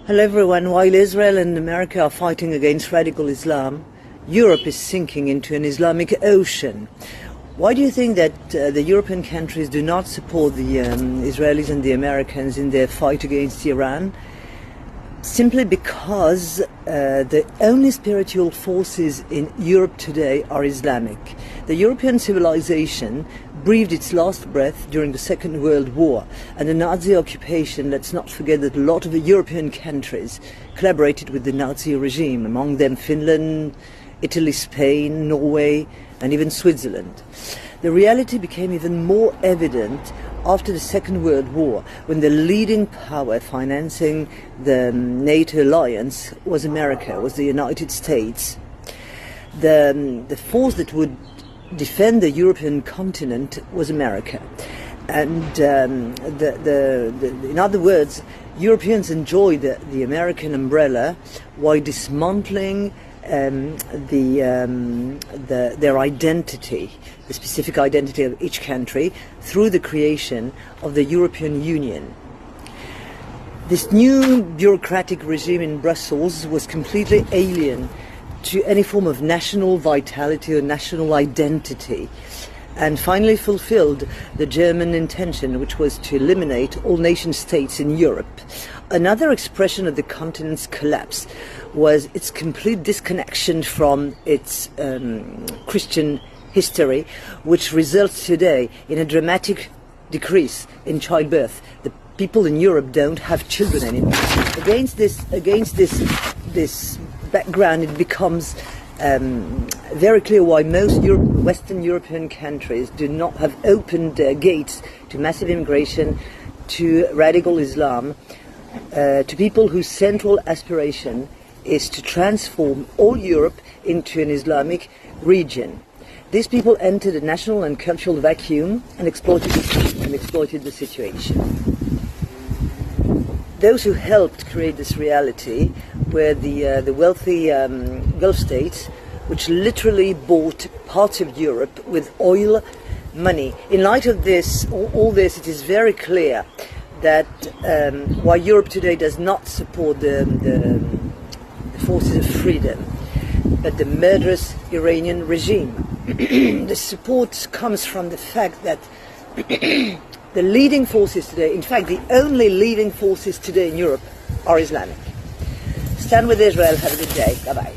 Hello everyone. While Israel and America are fighting against radical Islam, Europe is sinking into an Islamic ocean. Why do you think that the European countries do not support the Israelis and the Americans in their fight against Iran? Simply because the only spiritual forces in Europe today are Islamic. The European civilization breathed its last breath during the Second World War, and the Nazi occupation, let's not forget that a lot of the European countries collaborated with the Nazi regime, among them Finland, Italy, Spain, Norway, and even Switzerland. The reality became even more evident after the Second World War, when the leading power financing the NATO alliance was America, was the United States. The force that would defend the European continent was America. And in other words, Europeans enjoyed the American umbrella while dismantling their identity, the specific identity of each country, through the creation of the European Union. This new bureaucratic regime in Brussels was completely alien to any form of national vitality or national identity, and finally fulfilled the German intention, which was to eliminate all nation states in Europe. Another expression of the continent's collapse was its complete disconnection from its Christian history, which results today in a dramatic decrease in childbirth. The people in Europe don't have children anymore. Against this background, it becomes very clear why most Western European countries do not have opened their gates to massive immigration, to radical Islam, to people whose central aspiration is to transform all Europe into an Islamic region. These people entered a national and cultural vacuum and exploited the situation. Those who helped create this reality were the wealthy Gulf states, which literally bought parts of Europe with oil money. In light of this, all this, it is very clear that why Europe today does not support the forces of freedom, but the murderous Iranian regime. The support comes from the fact that the leading forces today, in fact the only leading forces today in Europe, are Islamic. Stand with Israel. Have a good day. Bye-bye.